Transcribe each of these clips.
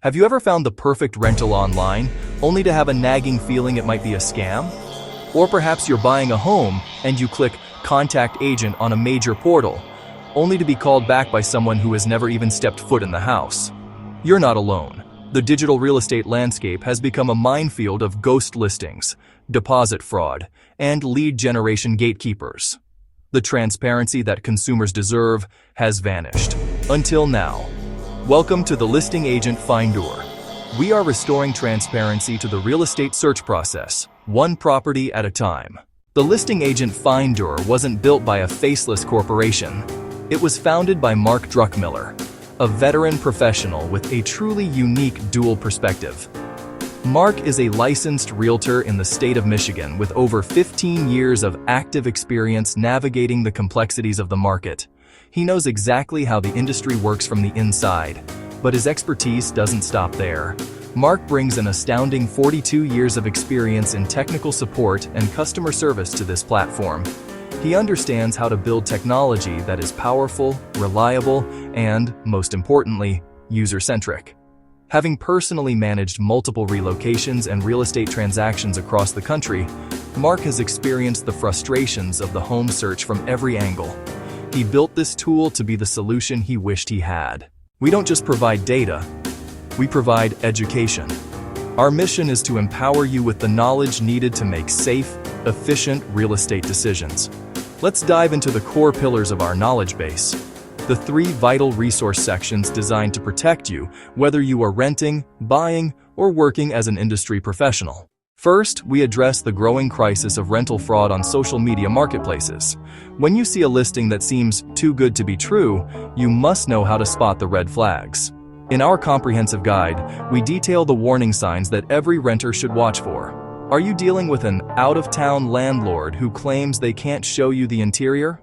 Have you ever found the perfect rental online, only to have a nagging feeling it might be a scam? Or perhaps you're buying a home and you click Contact Agent on a major portal, only to be called back by someone who has never even stepped foot in the house. You're not alone. The digital real estate landscape has become a minefield of ghost listings, deposit fraud, and lead generation gatekeepers. The transparency that consumers deserve has vanished. Until now. Welcome to the Listing Agent Finder. We are restoring transparency to the real estate search process, one property at a time. The Listing Agent Finder wasn't built by a faceless corporation. It was founded by Mark Druckmiller, a veteran professional with a truly unique dual perspective. Mark is a licensed realtor in the state of Michigan with over 15 years of active experience navigating the complexities of the market. He knows exactly how the industry works from the inside, but his expertise doesn't stop there. Mark brings an astounding 42 years of experience in technical support and customer service to this platform. He understands how to build technology that is powerful, reliable, and, most importantly, user-centric. Having personally managed multiple relocations and real estate transactions across the country, Mark has experienced the frustrations of the home search from every angle. He built this tool to be the solution he wished he had. We don't just provide data, we provide education. Our mission is to empower you with the knowledge needed to make safe, efficient real estate decisions. Let's dive into the core pillars of our knowledge base. The 3 vital resource sections designed to protect you, whether you are renting, buying, or working as an industry professional. First, we address the growing crisis of rental fraud on social media marketplaces. When you see a listing that seems too good to be true, you must know how to spot the red flags. In our comprehensive guide, we detail the warning signs that every renter should watch for. Are you dealing with an out-of-town landlord who claims they can't show you the interior?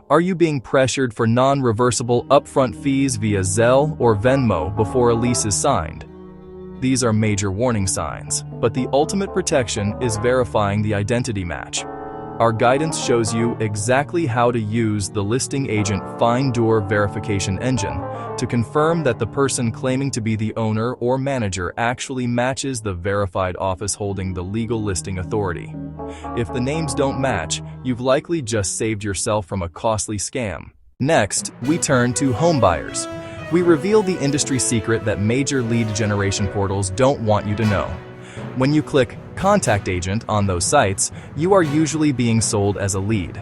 Are you being pressured for non-reversible upfront fees via Zelle or Venmo before a lease is signed? These are major warning signs, but the ultimate protection is verifying the identity match. Our guidance shows you exactly how to use the Listing Agent Finder verification engine to confirm that the person claiming to be the owner or manager actually matches the verified office holding the legal listing authority. If the names don't match, you've likely just saved yourself from a costly scam. Next, we turn to homebuyers. We reveal the industry secret that major lead generation portals don't want you to know. When you click Contact Agent on those sites, you are usually being sold as a lead.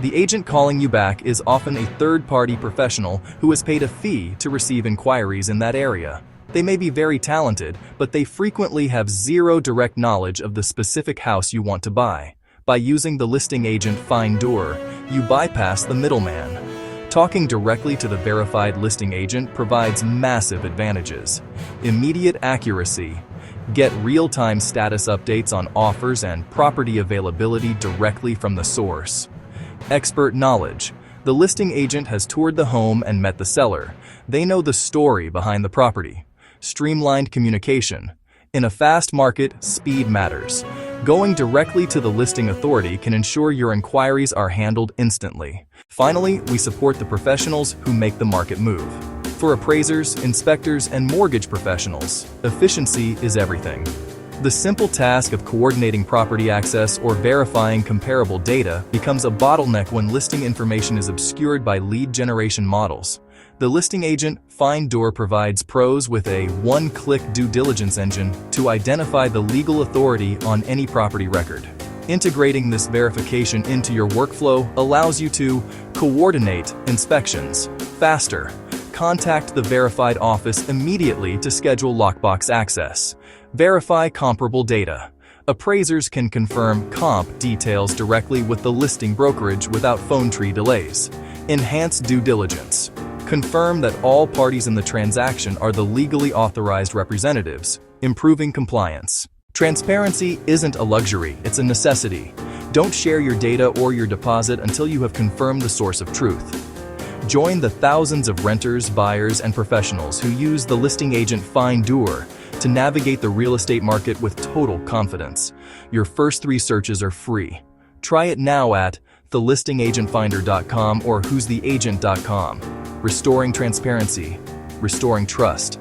The agent calling you back is often a third-party professional who has paid a fee to receive inquiries in that area. They may be very talented, but they frequently have zero direct knowledge of the specific house you want to buy. By using the Listing Agent Finder, you bypass the middleman. Talking directly to the verified listing agent provides massive advantages. Immediate accuracy. Get real-time status updates on offers and property availability directly from the source. Expert knowledge. The listing agent has toured the home and met the seller. They know the story behind the property. Streamlined communication. In a fast market, speed matters. Going directly to the listing authority can ensure your inquiries are handled instantly. Finally, we support the professionals who make the market move. For appraisers, inspectors, and mortgage professionals, efficiency is everything. The simple task of coordinating property access or verifying comparable data becomes a bottleneck when listing information is obscured by lead generation models. The Listing Agent Finder provides pros with a one-click due diligence engine to identify the legal authority on any property record. Integrating this verification into your workflow allows you to coordinate inspections faster, contact the verified office immediately to schedule lockbox access, verify comparable data. Appraisers can confirm comp details directly with the listing brokerage without phone tree delays. Enhance due diligence. Confirm that all parties in the transaction are the legally authorized representatives, improving compliance. Transparency isn't a luxury, it's a necessity. Don't share your data or your deposit until you have confirmed the source of truth. Join the thousands of renters, buyers, and professionals who use the Listing Agent Finder to navigate the real estate market with total confidence. Your first 3 searches are free. Try it now at thelistingagentfinder.com or who'stheagent.com. Restoring transparency, restoring trust.